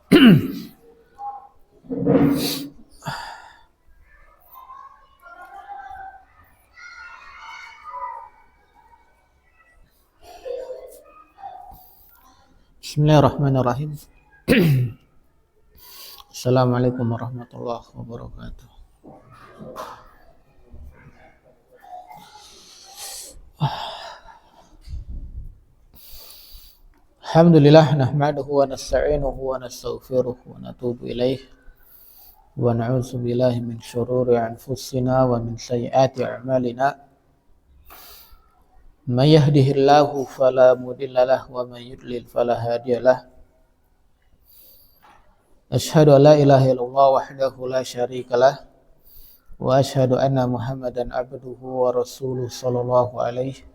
Bismillahirrahmanirrahim. Assalamualaikum warahmatullahi wabarakatuh. Alhamdulillah nahmaduhu wa nasta'inuhu wa nastaghfiruh wa natubu ilaih wa na'udzu billahi min syururi anfusina wa min sayyiati a'malina. May yahdihillahu fala mudilla lahu wa may yudlil fala hadiyalah. Asyhadu an la ilaha illallah wahdahu la syarikalah wa asyhadu anna Muhammadan abduhu wa rasuluh sallallahu alaihi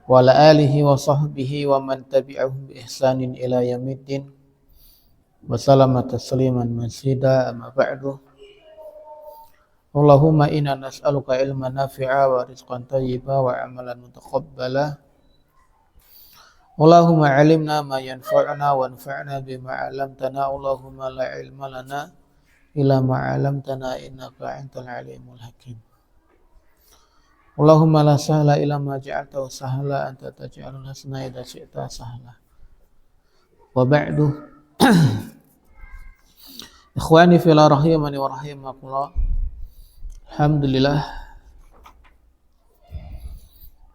wa ala alihi wa sahbihi wa man tabi'ahum bi ihsanin ila yaumiddin wa sallama tasliman mazida amma ba'du. Allahumma inna nas'aluka ilman nafi'a wa rizqan thayyiba wa amalan mutaqabbala. Allahumma 'allimna ma yanfa'una wa anfa'na bima 'allamtana. Allahumma la 'ilma lana illa ma 'allamtana innaka antal 'alimul hakim. Allahumma la sahla illa ma ja'altahu sahla anta taj'alul hasna idza syi'ta sahla. Wa ba'du. Ikhwani fillah rahimani wa rahimakumullah. Alhamdulillah.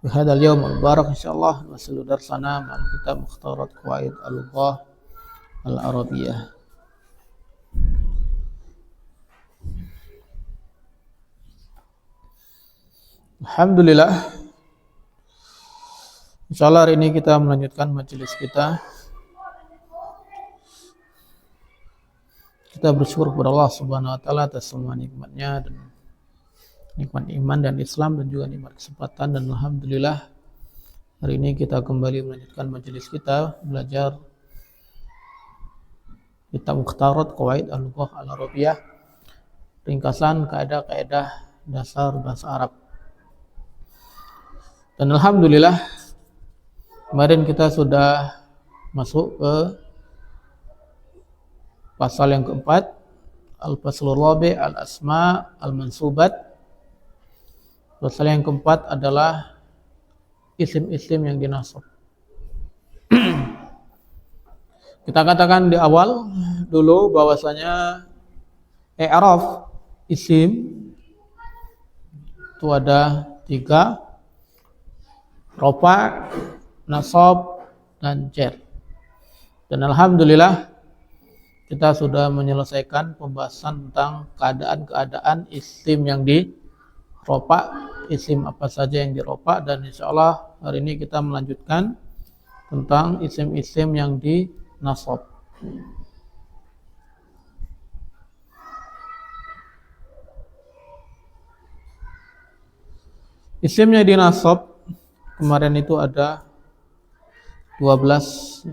Di hadzal yaum al-mubarak insyaallah nasilu darsana ma'al kitab Mukhtarat Qawaid al-Lughah al-Arabiyyah. Alhamdulillah. Insyaallah hari ini kita melanjutkan majelis kita. Kita bersyukur kepada Allah Subhanahu wa taala atas semua nikmatnya dan nikmat iman dan Islam dan juga nikmat kesempatan, dan alhamdulillah hari ini kita kembali melanjutkan majelis kita belajar kitab Mukhtarat Qawaid al-Lughah al-Arabiyyah, ringkasan kaidah-kaidah dasar bahasa Arab. Dan alhamdulillah kemarin kita sudah masuk ke pasal yang keempat, al-faslur rabi' al-asma al-mansubat. Pasal yang keempat adalah isim-isim yang dinasab. Kita katakan di awal dulu bahwasanya i'raf isim itu ada 3: rofa, nasab, dan jar. Dan alhamdulillah kita sudah menyelesaikan pembahasan tentang keadaan-keadaan isim yang di rofa, isim apa saja yang di rofa, dan insyaallah hari ini kita melanjutkan tentang isim-isim yang di nasab. Isim yang di nasab kemarin itu ada 12.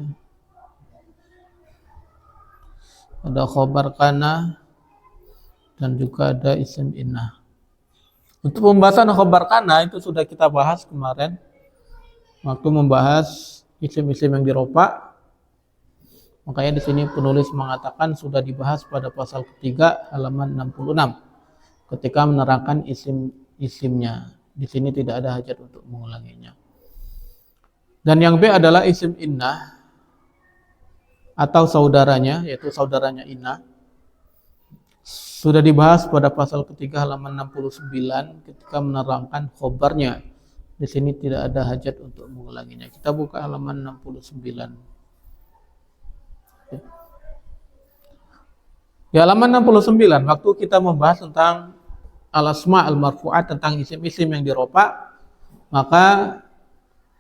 Ada khobar kana dan juga ada isim inna. Untuk pembahasan khobar kana itu sudah kita bahas kemarin waktu membahas isim-isim yang dirofa. Makanya di sini penulis mengatakan sudah dibahas pada pasal ketiga halaman 66 ketika menerangkan isim-isimnya. Di sini tidak ada hajat untuk mengulanginya. Dan yang B adalah isim inna atau saudaranya, yaitu saudaranya inna. Sudah dibahas pada pasal ketiga halaman 69 ketika menerangkan khobarnya. Di sini tidak ada hajat untuk mengulanginya. Kita buka halaman 69. Di halaman 69 waktu kita membahas tentang al-asma al-marfu'at, tentang isim-isim yang dirofa, maka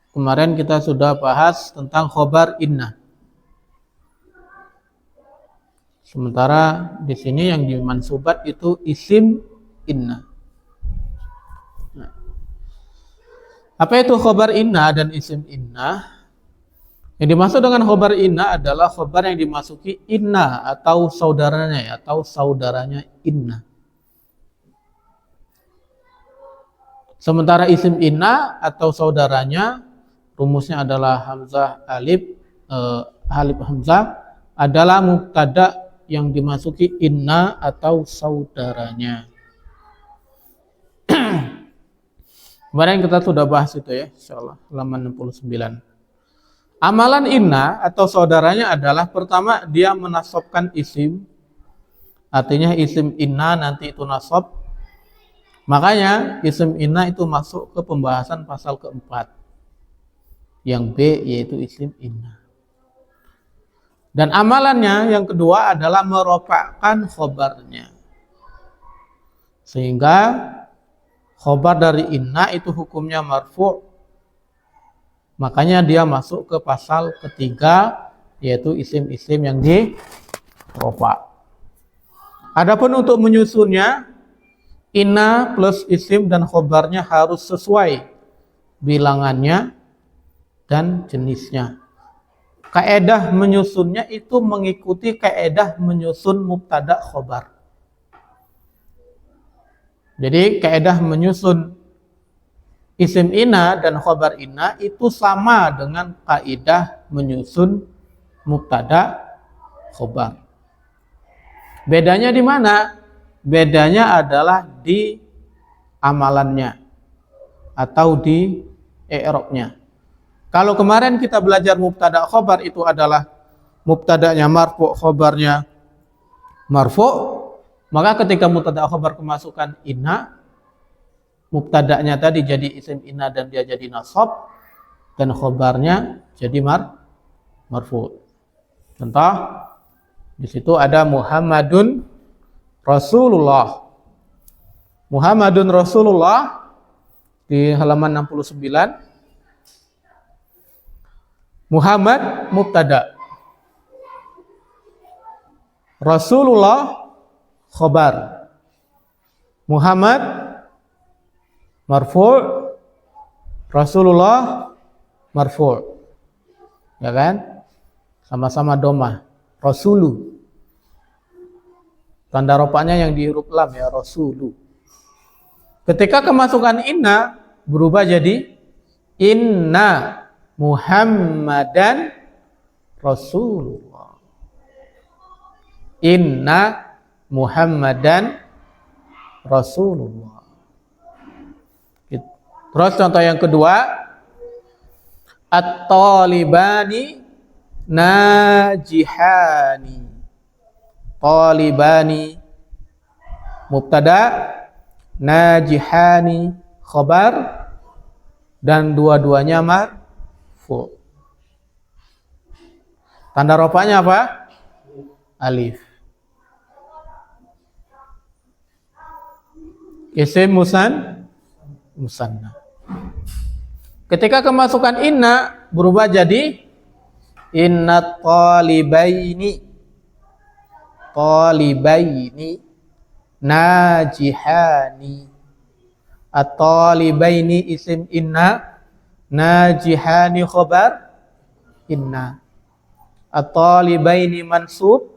kemarin kita sudah bahas tentang khobar inna. Sementara di sini yang dimansubat itu isim inna. Nah, apa itu khobar inna dan isim inna? Yang dimaksud dengan khobar inna adalah khobar yang dimasuki inna atau saudaranya inna. Sementara isim inna atau saudaranya rumusnya adalah hamzah alif, alif hamzah adalah mubtada yang dimasuki inna atau saudaranya. Kemarin kita sudah bahas itu ya, insyaallah halaman 69. Amalan inna atau saudaranya adalah pertama dia menasabkan isim, artinya isim inna nanti itu nasab. Makanya isim inna itu masuk ke pembahasan pasal keempat, yang B yaitu isim inna. Dan amalannya yang kedua adalah merofakkan khobarnya, sehingga khobar dari inna itu hukumnya marfu'. Makanya dia masuk ke pasal ketiga, yaitu isim-isim yang dirofa. Adapun untuk menyusunnya, inna plus isim dan khobarnya harus sesuai bilangannya dan jenisnya. Kaedah menyusunnya itu mengikuti kaedah menyusun mubtada khobar. Jadi kaedah menyusun isim inna dan khobar inna itu sama dengan kaidah menyusun mubtada khobar. Bedanya di mana? Bedanya adalah di amalannya atau di i'rabnya. Kalau kemarin kita belajar mubtada khobar itu adalah mubtadanya marfu', khobarnya marfu', maka ketika mubtada khobar kemasukan inna, mubtada'nya tadi jadi isim inna dan dia jadi nasab, dan khobarnya jadi marfu'. Contoh, di situ ada Muhammadun Rasulullah. Muhammadun Rasulullah di halaman 69. Muhammad mubtada, Rasulullah khobar. Muhammad marfu', Rasulullah marfu'. Ya kan? Sama-sama domah. Rasulu. Tanda rofanya yang di huruf lam ya, Rasulu. Ketika kemasukan inna berubah jadi inna Muhammadan Rasulullah. Inna Muhammadan Rasulullah. Terus contoh yang kedua, at-talibani najihani. Talibani mubtada, najihani khabar, dan dua-duanya marfu'. Tanda rofanya apa? Alif. Isim musanna. Ketika kemasukan inna berubah jadi inna talibaini najihani. At-talibaini isim inna, najihani khabar inna. At-talibaini mansub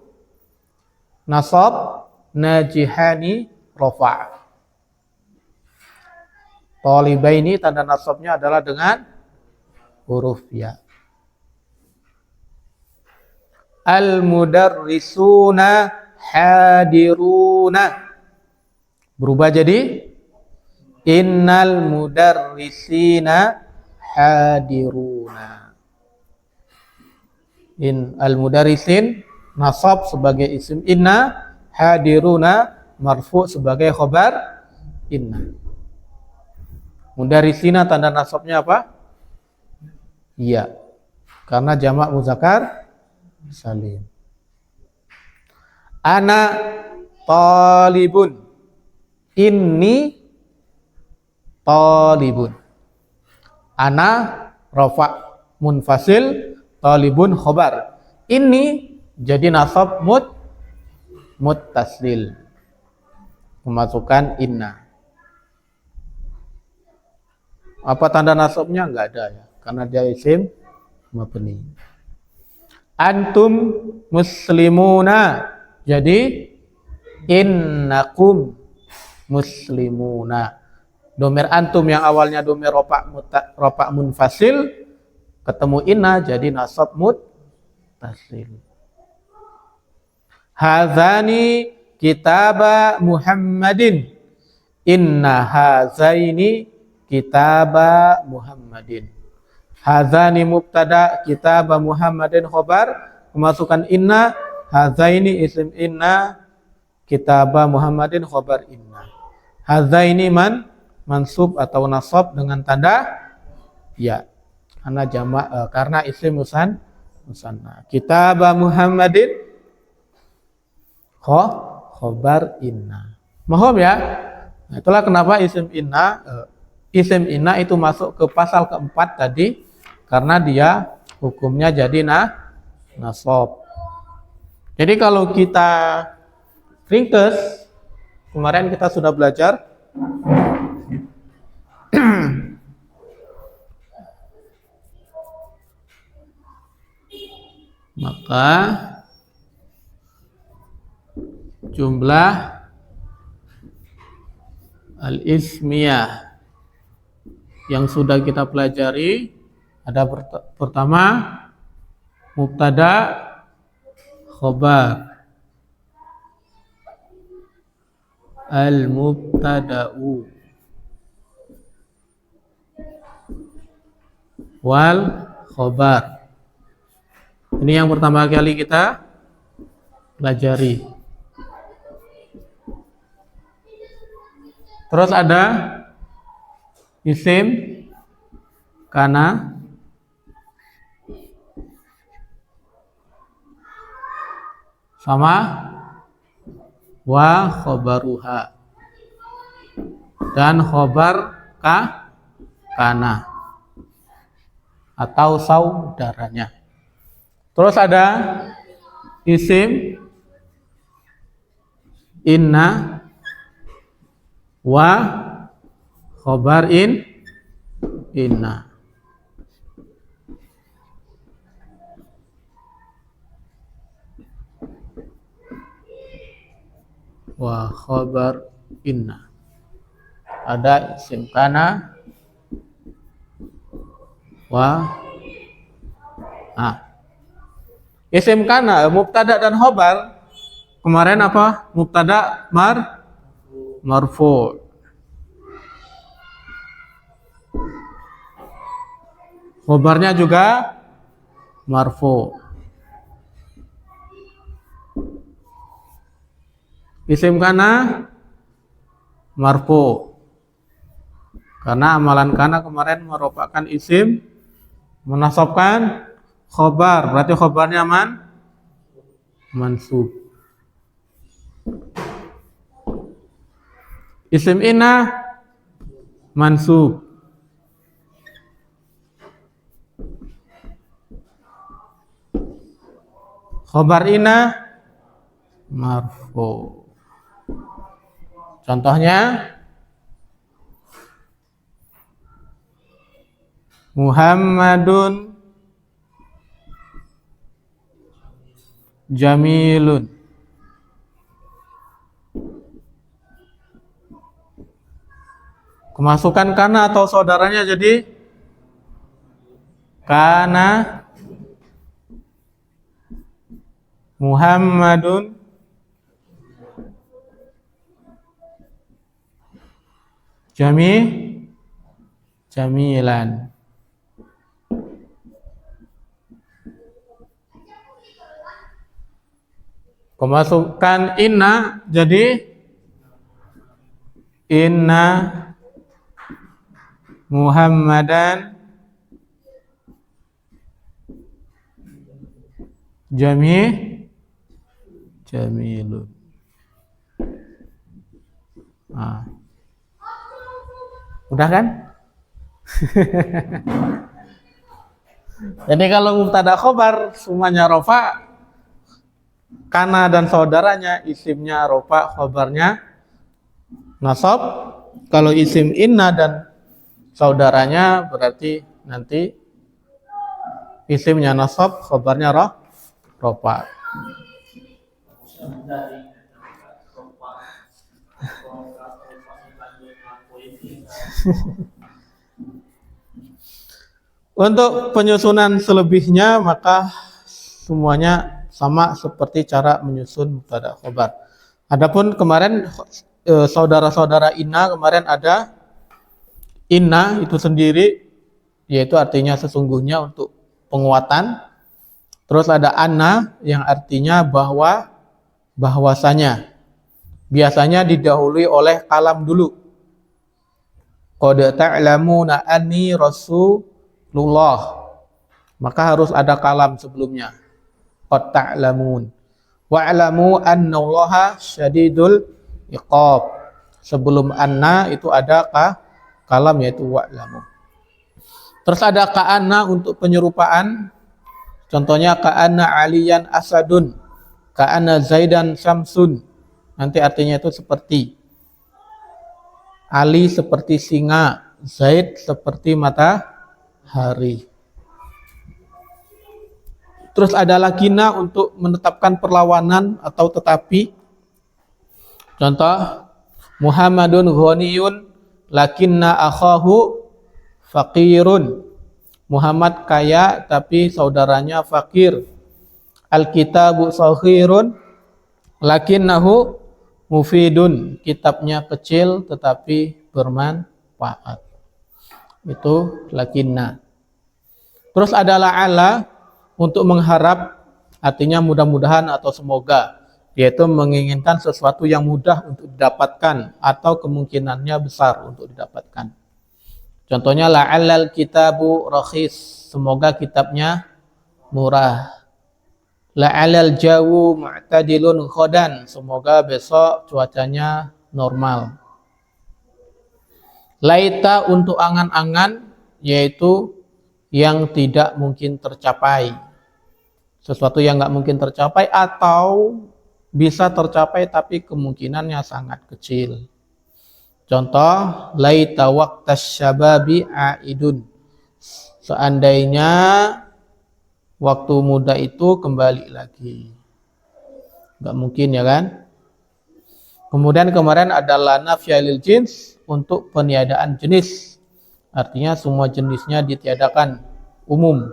nasab, najihani rafa'. Talibaini tanda nasabnya adalah dengan huruf ya. Al-mudarrisuna hadiruna berubah jadi innal mudarrisina hadiruna. In al-mudarrisin nasab sebagai isim inna, hadiruna marfu' sebagai khabar inna. Mudarrisina tanda nasabnya apa? Iya. Karena jamak muzakkar salim. Ana talibun. Inni talibun. Ana rafa' munfasil, talibun khobar. Ini jadi nasab muttasil. Memasukkan inna. Apa tanda nasabnya? Enggak ada ya, karena dia isim mabni. Antum muslimuna, jadi innakum muslimuna. Domir antum yang awalnya domir rofa' munfasil ketemu inna jadi nasab muttasil. Hadzani kitaba Muhammadin. Inna hazaini kitaba Muhammadin. Hadzani mubtada, kitaba Muhammadin khobar. Kemasukan inna, hadzaini isim inna, kitaba Muhammadin khobar inna. Hadzaini mansub atau nasab dengan tanda ya. Karena jamak karena isim musanna. Kitaba Muhammadin khobar inna. Mohon ya. Nah, itulah kenapa isim inna itu masuk ke pasal keempat tadi, karena dia hukumnya jadi nasab. Jadi kalau kita ringkes, kemarin kita sudah belajar maka jumlah al-ismiyah yang sudah kita pelajari ada pertama mubtada, khobar, al-mubtada'u wal khobar. Ini yang pertama kali kita pelajari. Terus ada isim kana, sama wa khobaruha dan khobar kana atau saudaranya. Terus ada isim inna wa khobar inna. Wa khobar inna. Ada isim kana isim kana mubtada dan khobar. Kemarin apa? Mubtada marfu. Khobarnya juga marfu. Isim kana marfu. Karena amalan kana kemarin merupakan isim menasabkan khobar. Berarti khobarnya mansub. Isim inna mansub. Khobar inna marfu. Contohnya Muhammadun jamilun. Kemasukan kana atau saudaranya jadi kana Muhammadun jamilan. Kemasukan inna jadi inna Muhammadan jamilun. Udah kan? Jadi kalau mubtada khobar semuanya rofa, kana dan saudaranya isimnya rofa, khobarnya nasab. Kalau isim inna dan saudaranya berarti nanti isimnya nasab, khobarnya rofa. Untuk penyusunan selebihnya maka semuanya sama seperti cara menyusun mubtada khobar. Adapun kemarin saudara-saudara inna kemarin ada inna itu sendiri, yaitu artinya sesungguhnya untuk penguatan. Terus ada anna yang artinya bahwasanya. Biasanya didahului oleh kalam dulu. Qad ta'lamuna anni rasulullah. Maka harus ada kalam sebelumnya. Qad ta'lamun. Wa'lamu annallaha syadidul iqab. Sebelum anna itu ada kalam yaitu wa'lamu. Terus ada ka'anna untuk penyerupaan. Contohnya ka'anna aliyan asadun. Ka'anna zaidan syamsun. Nanti artinya itu seperti. Ali seperti singa, Zaid seperti matahari. Terus ada lakina untuk menetapkan perlawanan atau tetapi. Contoh, Muhammadun ghaniyun lakinna akhahu faqirun. Muhammad kaya tapi saudaranya fakir. Al-kitabu saghirun lakinnahu mufidun, kitabnya kecil tetapi bermanfaat. Itu lakinna. Terus ada la'ala untuk mengharap, artinya mudah-mudahan atau semoga, yaitu menginginkan sesuatu yang mudah untuk didapatkan atau kemungkinannya besar untuk didapatkan. Contohnya la'allal kitabu rakhis, semoga kitabnya murah. La'alal jawu mu'tadilun khodan, semoga besok cuacanya normal. Laita untuk angan-angan, yaitu yang tidak mungkin tercapai. Sesuatu yang nggak mungkin tercapai atau bisa tercapai tapi kemungkinannya sangat kecil. Contoh, laita waqtas syababi aidun. Seandainya waktu muda itu kembali lagi. Nggak mungkin ya kan? Kemudian kemarin ada lana fi'lil jins untuk peniadaan jenis. Artinya semua jenisnya ditiadakan umum.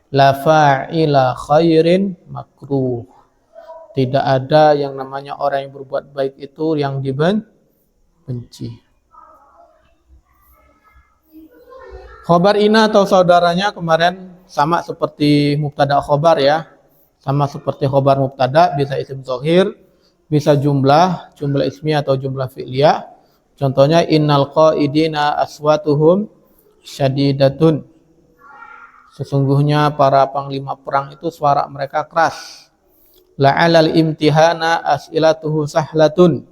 La fa'ila khairin makruh. Tidak ada yang namanya orang yang berbuat baik itu yang dibenci. Khobar ina atau saudaranya kemarin sama seperti mubtada khobar ya. Sama seperti khobar mubtada, bisa isim dzohir, bisa jumlah ismi atau jumlah fi'liyah. Contohnya innal qaidina aswatuhum syadidatun. Sesungguhnya para panglima perang itu suara mereka keras. La'alal imtihana as'ilatuhu sahlatun.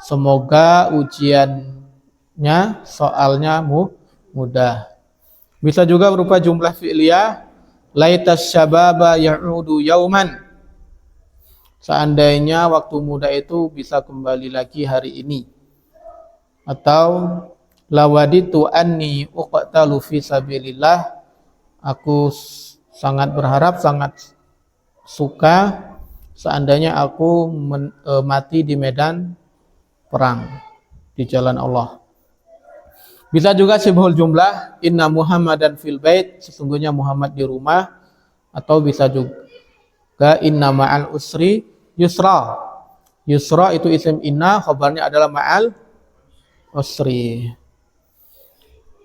Semoga ujiannya, soalnya mudah. Bisa juga berupa jumlah fi'liyah. Laitas syababa ya'udu yauman. Seandainya waktu muda itu bisa kembali lagi hari ini. Atau lawaditu anni uqtalu fi sabilillah. Aku sangat berharap, sangat suka seandainya aku mati di medan perang di jalan Allah. Bisa juga sibhul jumlah, inna Muhammadan fil bait, sesungguhnya Muhammad di rumah. Atau bisa juga inna ma'al usri yusra. Yusra itu isim inna, khabarnya adalah ma'al usri.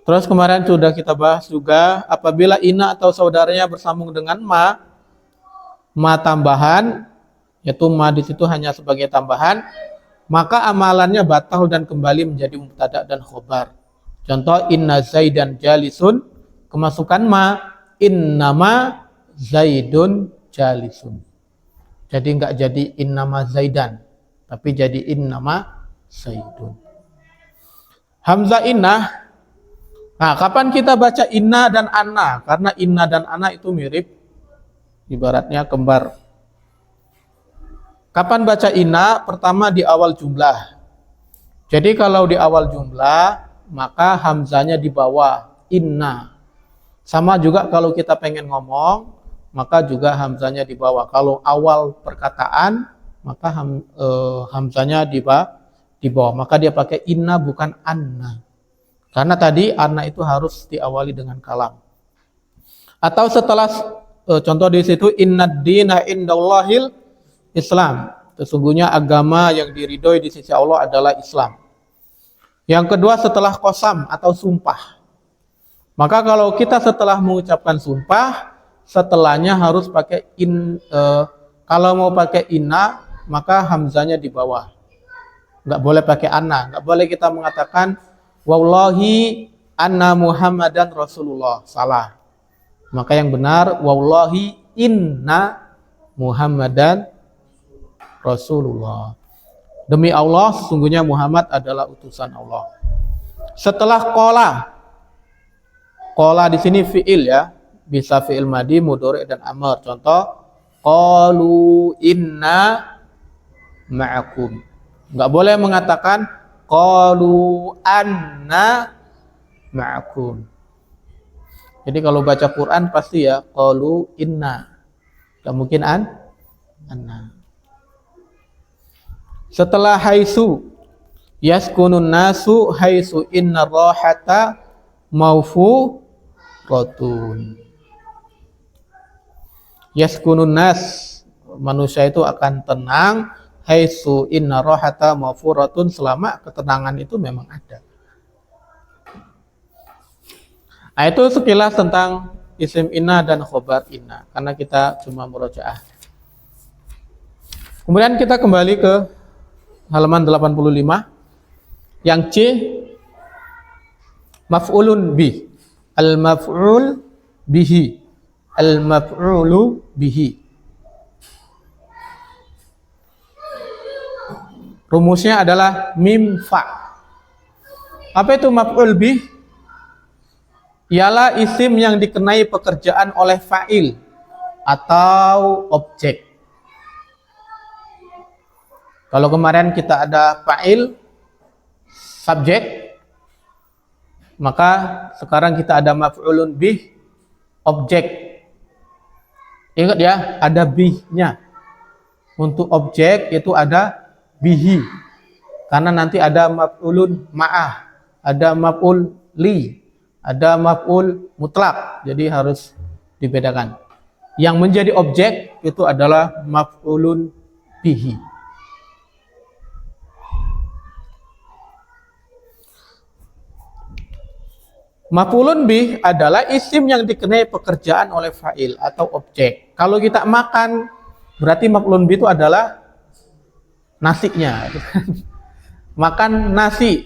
Terus kemarin sudah kita bahas juga apabila inna atau saudaranya bersambung dengan ma tambahan, yaitu ma di situ hanya sebagai tambahan, maka amalannya batal dan kembali menjadi mubtada dan khobar. Contoh inna zaidan jalisun, kemasukan ma, innama zaidun jalisun. Jadi enggak jadi innama zaidan, tapi jadi innama zaidun. Hamzah innah. Nah, kapan kita baca inna dan anna? Karena inna dan anna itu mirip, ibaratnya kembar. Kapan baca inna? Pertama di awal jumlah. Jadi kalau di awal jumlah, maka hamzanya di bawah, inna. Sama juga kalau kita pengen ngomong, maka juga hamzanya di bawah. Kalau awal perkataan, maka hamzanya di bawah. Maka dia pakai inna bukan anna. Karena tadi anna itu harus diawali dengan kalam. Atau setelah contoh di situ innad dina indallahil Islam. Sesungguhnya agama yang diridhoi di sisi Allah adalah Islam. Yang kedua setelah qasam atau sumpah. Maka kalau kita setelah mengucapkan sumpah, setelahnya harus pakai kalau mau pakai inna, maka hamzanya di bawah. Nggak boleh pakai anna. Nggak boleh kita mengatakan wallahi anna Muhammadan Rasulullah. Salah. Maka yang benar wallahi inna Muhammadan Rasulullah. Demi Allah, sesungguhnya Muhammad adalah utusan Allah. Setelah qala di sini fiil ya, bisa fiil madi, mudhari dan amr. Contoh, qalu inna ma'akum. Enggak boleh mengatakan qalu anna ma'akum. Jadi kalau baca Quran pasti ya qalu inna. Enggak mungkin anna. Setelah haisu yaskunun nasu haisu inna rahata mawfuratun. Yaskunun nas, manusia itu akan tenang, haisu inna rahata mawfuratun, selama ketenangan itu memang ada. Nah, itu sekilas tentang isim inna dan khobar inna, karena kita cuma murojaah. Kemudian kita kembali ke halaman 85 yang C, maf'ulun bi, al-maf'ul bihi, al-maf'ulu bihi. Rumusnya adalah mim fa. Apa itu maf'ul bih? Ialah isim yang dikenai pekerjaan oleh fa'il atau objek. Kalau kemarin kita ada fa'il, subjek, maka sekarang kita ada maf'ulun bih, objek. Ingat ya, ada bihnya. Untuk objek itu ada bihi. Karena nanti ada maf'ulun ma'ah, ada maf'ul li, ada maf'ul mutlak. Jadi harus dibedakan. Yang menjadi objek itu adalah maf'ulun bihi. Maf'ulun bih adalah isim yang dikenai pekerjaan oleh fa'il atau objek. Kalau kita makan, berarti maf'ulun bih itu adalah nasinya. Makan nasi.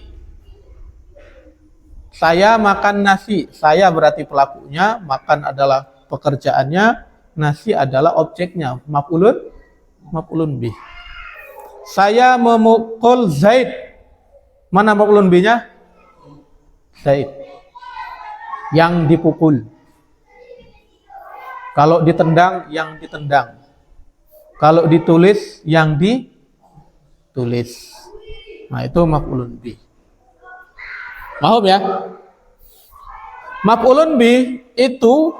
Saya makan nasi. Saya berarti pelakunya, makan adalah pekerjaannya, nasi adalah objeknya. Maf'ulun bih. Saya memukul Zaid. Mana maf'ulun bihnya? Zaid. Yang dipukul. Kalau ditendang, yang ditendang. Kalau ditulis, yang ditulis. Nah, itu maf'ulun bih. Paham ya? Maf'ulun bih itu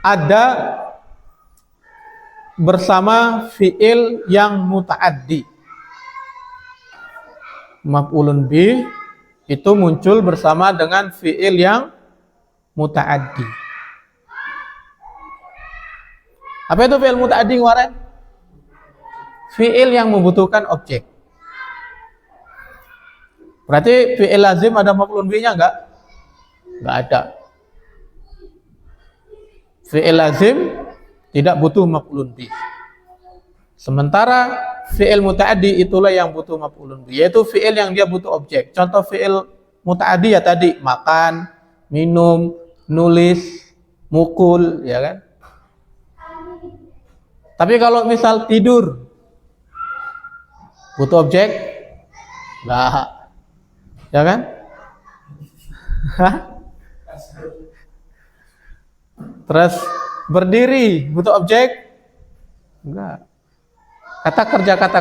ada bersama fi'il yang muta'addi. Maf'ulun bih itu muncul bersama dengan fi'il yang muta'addi. Apa itu fi'il muta'addi kemarin? Fi'il yang membutuhkan objek. Berarti fi'il lazim ada maf'ulun bihnya enggak? Enggak ada. Fi'il lazim tidak butuh maf'ulun bih. Sementara fi'il muta'addi itulah yang butuh maf'ulun bih, yaitu fi'il yang dia butuh objek. Contoh fi'il muta'addi ya tadi, makan, minum, nulis, mukul, ya kan? Tapi kalau misal tidur, butuh objek? Enggak. Ya kan? Terus berdiri, butuh objek? Enggak. Kata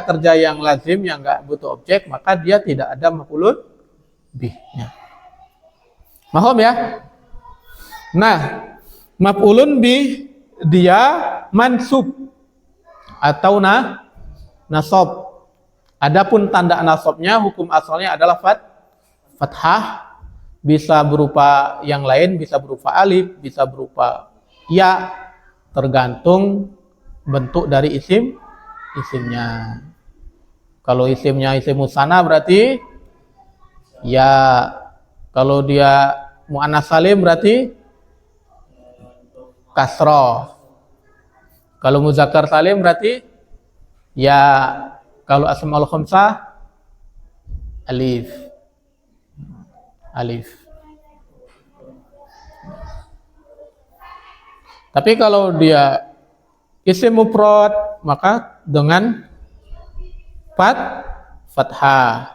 kerja yang lazim yang enggak butuh objek, maka dia tidak ada maf'ulun bihnya. Paham ya? Nah, maf'ulun bih dia mansub atau nasab. Adapun tanda nasabnya hukum asalnya adalah fathah bisa berupa yang lain, bisa berupa alif, bisa berupa ya, tergantung bentuk dari isimnya. Kalau isimnya isim musanna berarti ya, kalau dia muannas salim berarti kasroh. Kalau muzakkar salim berarti ya, kalau asmaul khamsah alif. Tapi kalau dia isim mufrad maka dengan fathah.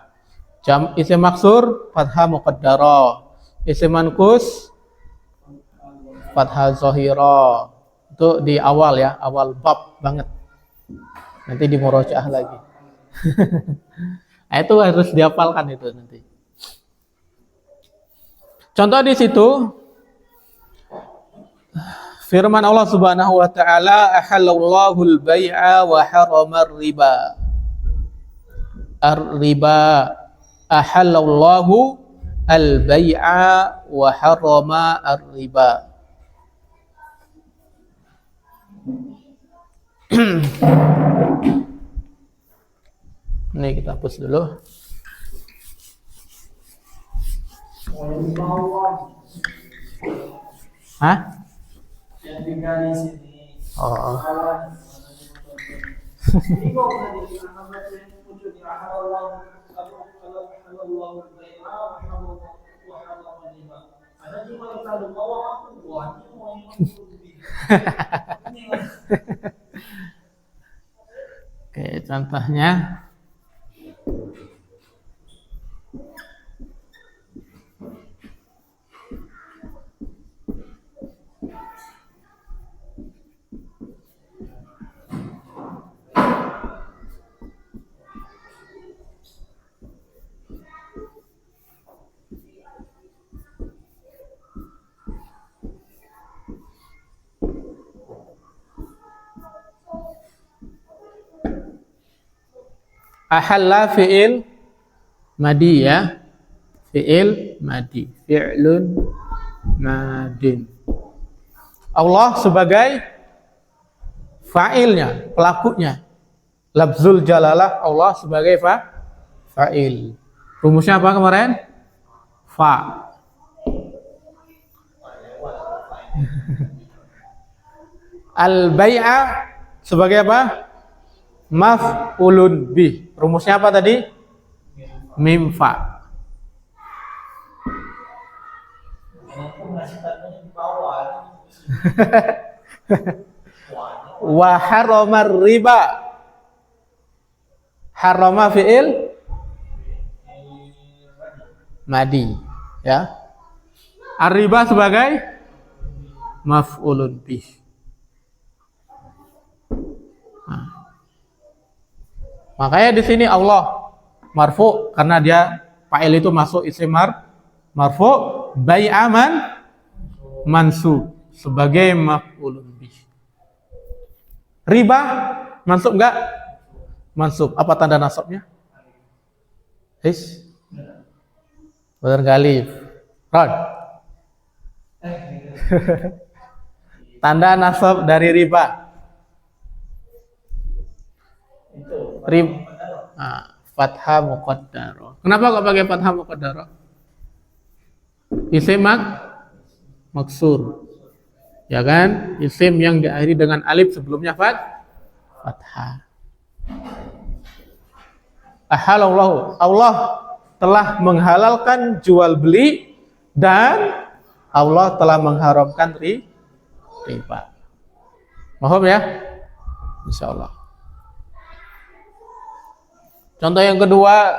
Isim maksur fathah muqaddarah. Isim manqus fathah zahira. Itu di awal ya, awal bab banget. Nanti di murojaah lagi. Nah, itu harus dihafalkan itu nanti. Contoh di situ firman Allah Subhanahu wa taala, ahallallahu al-bai'a wa harama riba. Ar-riba, ahallallahu al-bai'a wa harama ar-riba. Ini kita hapus dulu. Hah? Yang tinggal di sini. Oh. Ini kok tadi anak muncul di Allah ada cuma kalau bawa aku buat Oke, contohnya ahalla fi'il madi ya. Fi'il madi. Fi'lun madin. Allah sebagai fa'ilnya, pelakunya. Lafzul jalalah Allah sebagai fa'il. Rumusnya apa kemarin? Fa. Al-bai'a sebagai apa? Maf'ulun bih. Rumusnya apa tadi? Mim fa. Wa harama riba. Harama fi'il madi ya. Ar-riba sebagai maf'ulun bih. Makanya di sini Allah marfu karena dia fa'il itu masuk isim marfu, bai'aman mansub sebagai maf'ulun bih. Riba mansub enggak? Mansub. Apa tanda nasabnya? Barangkali. Ron. Tanda nasab dari riba. Fathah muqaddarah. Kenapa kok pakai fathah muqaddarah? Isim maksur. Ya kan? Isim yang diakhiri dengan alif sebelumnya fathah. Ahalallahu. Allah telah menghalalkan jual beli dan Allah telah mengharamkan riba. Paham ya? Insyaallah. Contoh yang kedua,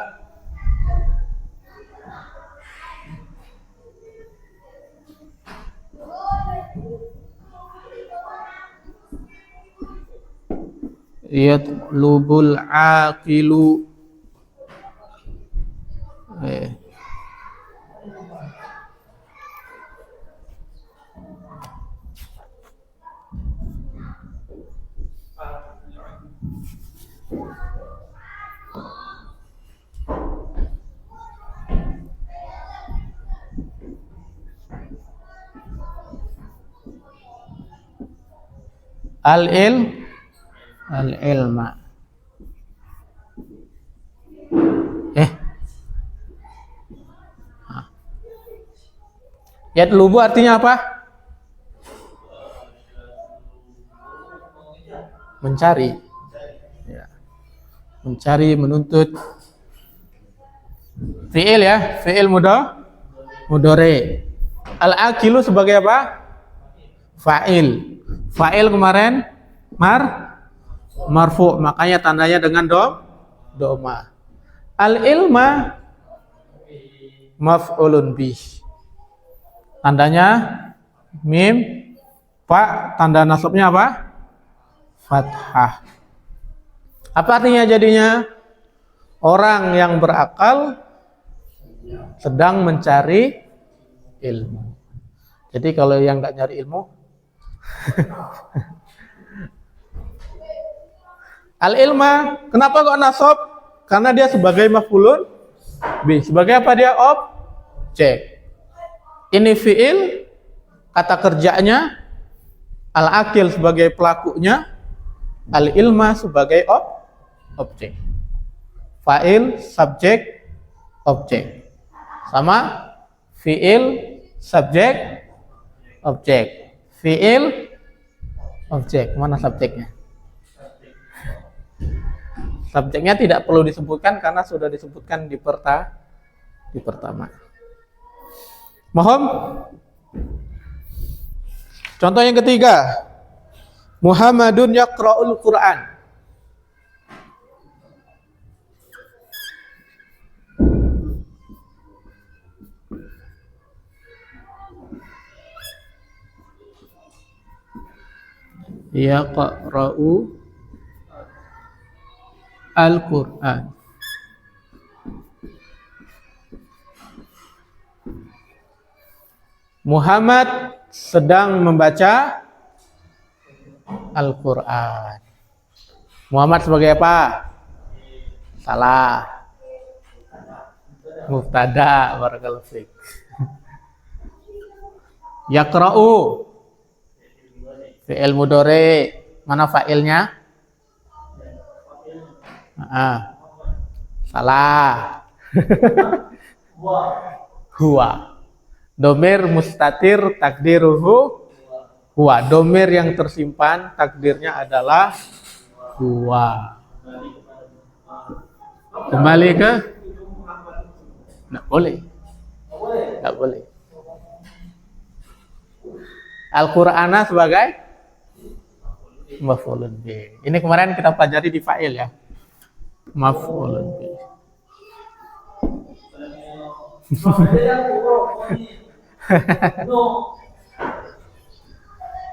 yatlubul aqilu. al-ilma. Yatlubu artinya apa? Mencari. Ya. Mencari, menuntut. Fi'il ya, fi'il mudhari. Al-akilu sebagai apa? Fa'il. Fa'il kemarin marfu, makanya tandanya dengan doma. Al-ilma maf'ulun bih. Tandanya mim, fa, tanda nasabnya apa? Fathah. Apa artinya jadinya? Orang yang berakal sedang mencari ilmu. Jadi kalau yang nggak nyari ilmu, al-ilma, kenapa kok nasab? Karena dia sebagai maf'ulun bih. Sebagai apa dia? Objek. Ini fi'il, kata kerjanya, al-akil sebagai pelakunya, al-ilma sebagai objek. Fa'il, subjek, objek. Sama fi'il, subjek, objek. Fi'il, objek. Mana subjeknya? Subjeknya tidak perlu disebutkan karena sudah disebutkan di pertama. Mohon. Contoh yang ketiga, Muhammadun yaqra'ul Qur'an. Yaqra'u al-Qur'an. Muhammad sedang membaca Al-Quran. Muhammad sebagai apa? Salah. Mubtada, barakallahu fiik. Yaqra'u fi'il mudhari. Mana fa'ilnya? Salah. Huwa. Domir mustatir takdiruhu huwa. Domir yang tersimpan takdirnya adalah huwa. Kembali ke? Nggak boleh. Nggak boleh. Al-Qur'ana sebagai maf'ulun bih. Ini kemarin kita pelajari di fa'il ya. Maf'ulun bih.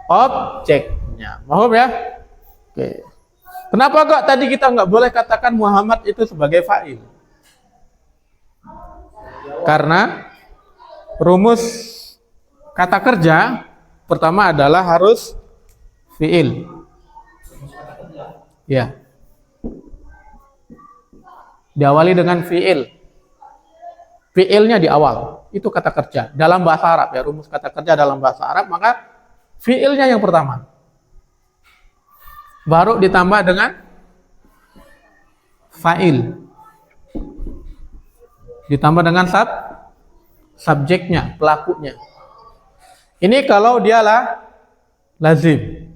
Objeknya, mohon ya. Oke. Kenapa kok tadi kita nggak boleh katakan Muhammad itu sebagai fa'il? Karena rumus kata kerja pertama adalah harus fi'il. Ya. Diawali dengan fi'il. Fi'ilnya di awal, itu kata kerja. Dalam bahasa Arab ya, rumus kata kerja dalam bahasa Arab, maka fi'ilnya yang pertama. Baru ditambah dengan fa'il. Ditambah dengan subjeknya, pelakunya. Ini kalau dia lazim.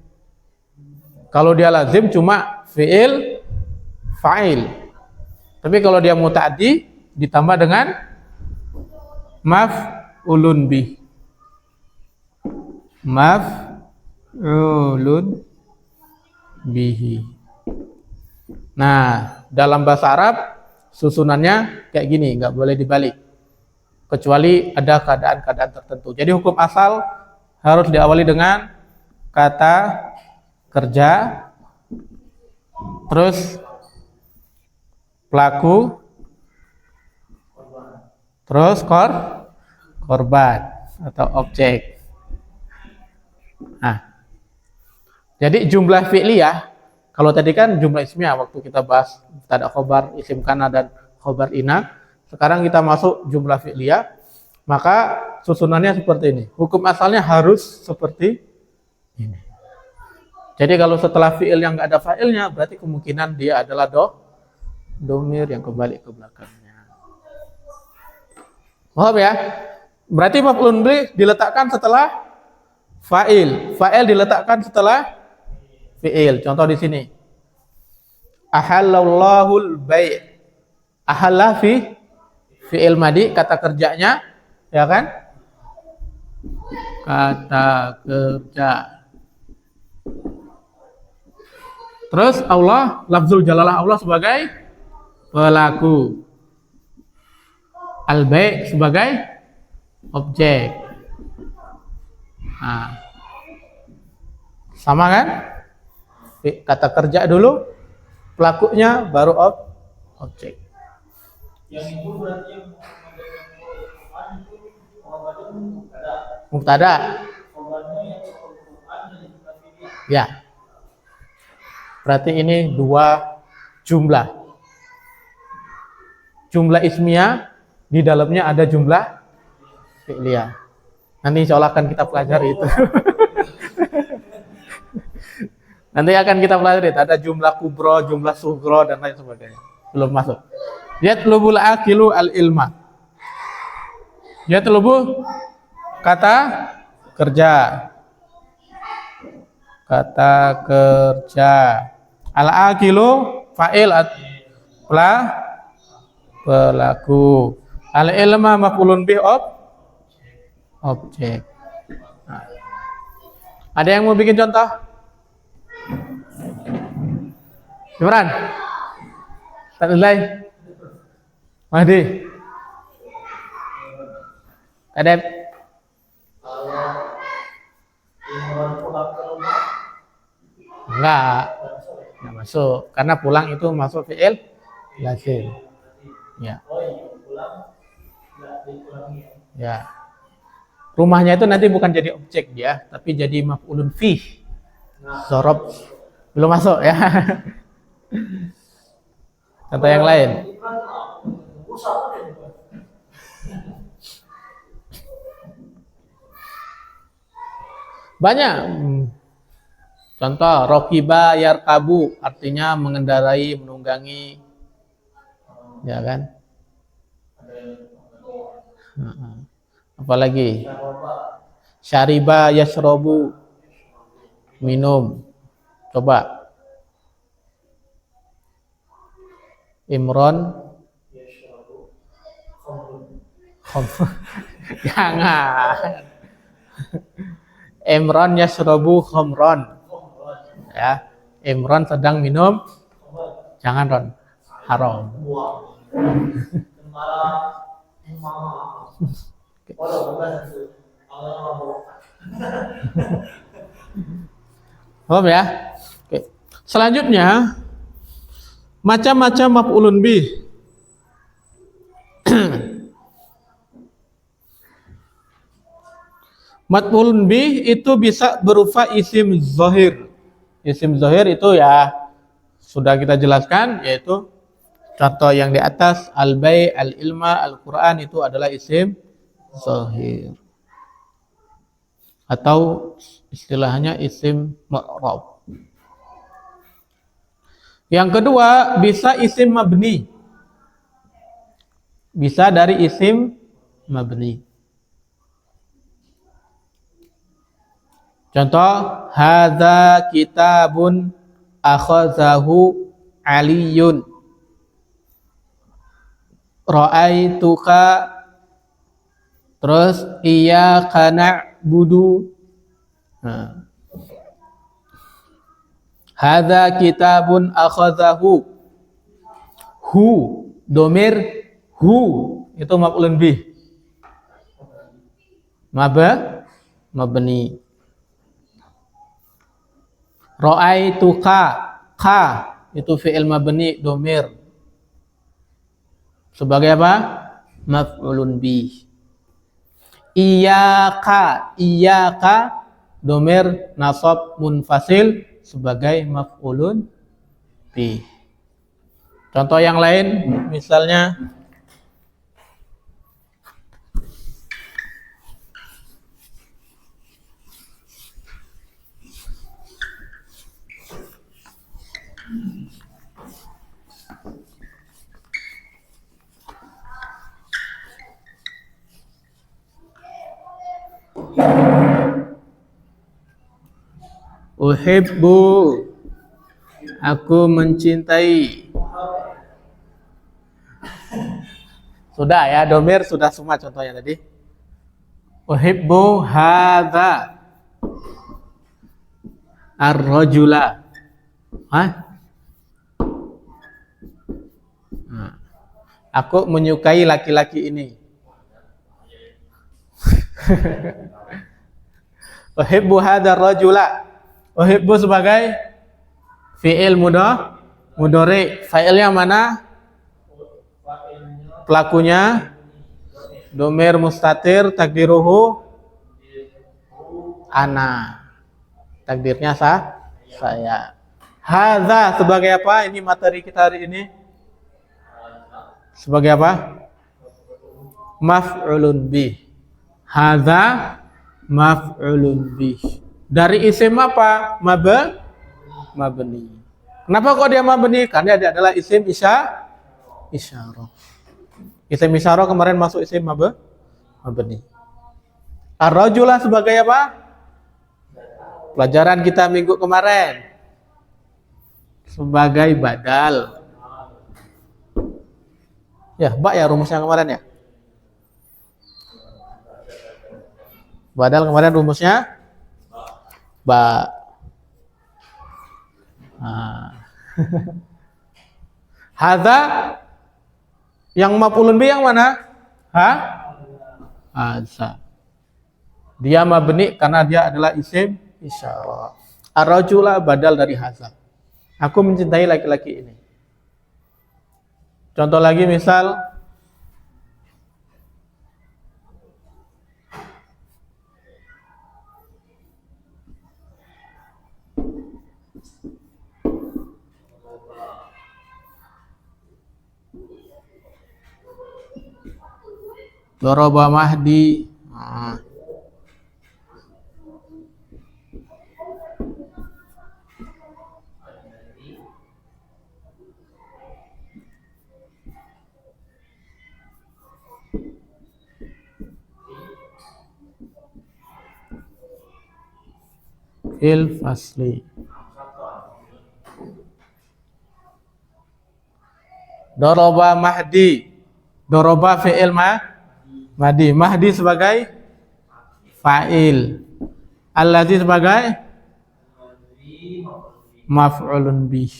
Kalau dia lazim cuma fi'il, fa'il. Tapi kalau dia muta'addi ditambah dengan maf'ulun bih. Maf'ulun bihi. Nah, dalam bahasa Arab susunannya kayak gini, nggak boleh dibalik. Kecuali ada keadaan-keadaan tertentu. Jadi hukum asal harus diawali dengan kata kerja, terus pelaku, terus korban atau objek. Nah, jadi jumlah fi'liyah, kalau tadi kan jumlah ismiyah waktu kita bahas mubtada khobar, isim kana dan khobar ina. Sekarang kita masuk jumlah fi'liyah, maka susunannya seperti ini. Hukum asalnya harus seperti ini. Jadi kalau setelah fi'il yang nggak ada fa'ilnya, berarti kemungkinan dia adalah domir yang kembali ke belakangnya. Paham ya? Berarti maf'ulun bih diletakkan setelah fa'il. Fa'il diletakkan setelah fi'il. Contoh di sini. Ahallallahul bai'. Ahalla fi'il madi, kata kerjanya, ya kan? Kata kerja. Terus Allah, lafzul jalalah Allah sebagai pelaku. Al-bai' sebagai objek. Nah, sama kan? Kata kerja dulu, pelakunya baru objek. Yang itu berarti yang mubtada. Ya. Berarti ini dua jumlah. Jumlah ismiyah, di dalamnya ada jumlah fi'liyah. Nanti insya Allah akan kita pelajari itu. Nanti akan kita pelajari. Ada jumlah kubro, jumlah sugro, dan lain sebagainya. Belum masuk. Yatlubul aqilu al-ilma. Yatlubu kata kerja. Kata kerja. Al-aqilu fa'il pelaku. Al-ilma maf'ulun bih objek. Nah. Ada yang mau bikin contoh? Imran? Tak nilai? Mahdi? Kadep? Enggak masuk, karena pulang itu masuk fi'il lazim. Ya. Ya. Rumahnya itu nanti bukan jadi objek ya, tapi jadi maf'ulun fih. Zorob belum masuk ya. Contoh yang lain. Banyak. Contoh, rokiba yarkabu, artinya mengendarai, menunggangi, ya kan? Apalagi? Syariba yashrobu, minum. Coba. Imron. Jangan. Imron yashrobu khomron. Ya, Imron sedang minum, jangan Ron, haram. Paham ya? Oke. Selanjutnya, macam-macam maf'ulun bih. Maf'ulun bih itu bisa berupa isim zahir. Isim zahir itu ya sudah kita jelaskan, yaitu contoh yang di atas, al-bai', al-ilma, al-Quran itu adalah isim zahir. Atau istilahnya isim mu'rab. Yang kedua, bisa isim mabni. Bisa dari isim mabni. Contoh, hadza kitabun akhazahu Aliyun. Ra'aituka, terus iyyaka na'budu. Nah. Hadza kitabun akhazahu. Hu, domir hu itu maf'ulun bih. Mabni. Ra'aituka, ka itu fi'il mabni domir. Sebagai apa? Maf'ulun bih. Iyyaka domir nasab munfasil sebagai maf'ulun bih. Contoh yang lain, misalnya Uhibbu, aku mencintai. Sudah ya, domir sudah semua contohnya tadi. Uhibbu hadza ar-rajula. Hah? Nah, aku menyukai laki-laki ini. Uhibbu hadzal rajula. Uhibbu sebagai fi'il mudhari. Fa'ilnya mana? Pelakunya domir mustatir takdiruhu ana. Takdirnya saya. Hadza sebagai apa? Ini materi kita hari ini. Sebagai apa? Maf'ulun bih. Hadza maf'ulun bih. Dari isim apa? Mabni. Kenapa kok dia mabni? Karena dia adalah isim isyarah. Isim isyarah kemarin masuk isim mabni. Ar-rajulah sebagai apa? Pelajaran kita minggu kemarin. Sebagai badal. Ya, Mbak ya rumusnya kemarin ya. Badal kemarin rumusnya ba. Nah. Hadza yang maf'ulun bih yang mana? Hadza. Dia mabni karena dia adalah isim isyarah. Ar-rajula badal dari hadza. Aku mencintai laki-laki ini. Contoh lagi misal Doroba Mahdi. Nah. Fil fasli. Doroba Mahdi. Doroba fi'il Mahdi. Mahdi sebagai fa'il. Allazi sebagai maf'ulun bih.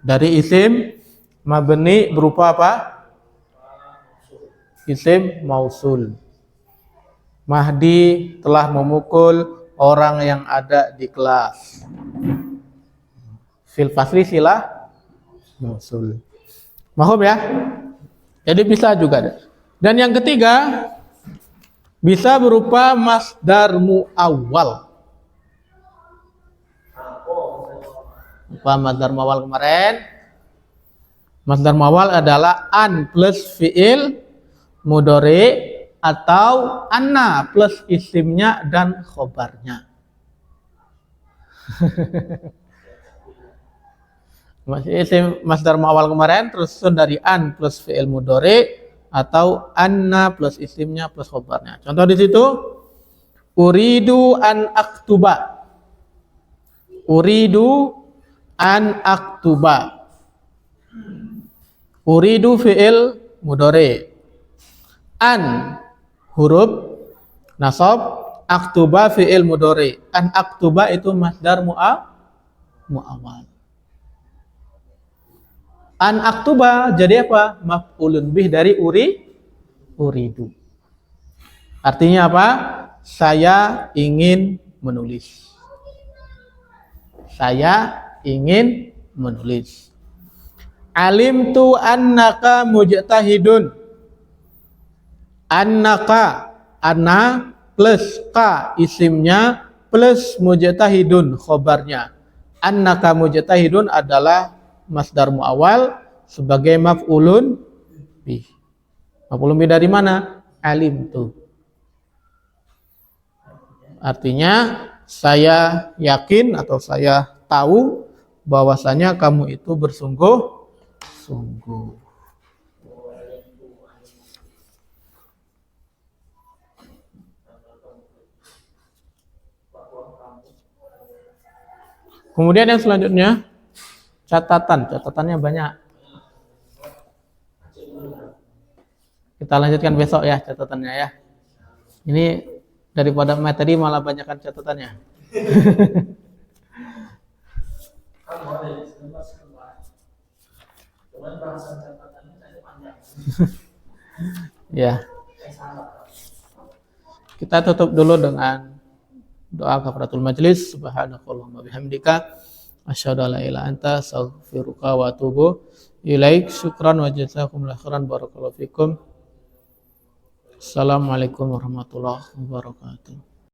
Dari isim mabni berupa apa? Isim mausul. Mahdi telah memukul orang yang ada di kelas. Fil fasli silah mausul. Mahum ya? Jadi bisa juga. Dan yang ketiga bisa berupa masdar muawwal. Apa masdar muawwal kemarin? Masdar muawwal adalah an plus fi'il mudhari atau anna plus isimnya dan khobarnya. Isim masdar muawwal kemarin terus dari an plus fi'il mudhari atau anna plus isimnya plus khobarnya. Contoh di situ uridu an aktuba. Uridu an aktuba. Uridu fi'il mudhari. An huruf nasab, aktuba fi'il mudhari. An aktuba itu masdar muawwal. An aktuba jadi apa? Maf'ulun bih dari uridu. Artinya apa? Saya ingin menulis. Saya ingin menulis. Alimtu annaka mujtahidun. Annaka, anna plus ka isimnya plus mujtahidun khobarnya. Annaka mujtahidun adalah masdar muawwal sebagai maf'ulun bih. Maf'ulun bih dari mana? Alimtu. Artinya saya yakin atau saya tahu bahwasanya kamu itu bersungguh-sungguh. Kemudian yang selanjutnya catatannya banyak. Kita lanjutkan besok ya catatannya ya. Ini daripada materi malah banyakkan catatannya. Ya. Kita tutup dulu dengan doa kafaratul majlis. Subhanakallahumma bihamdika asyhadu an la ilaha illa anta astaghfiruka wa atubu ilaik. Syukran wa jazakumullahu khairan barakallahu fikum. Assalamualaikum warahmatullahi wabarakatuh.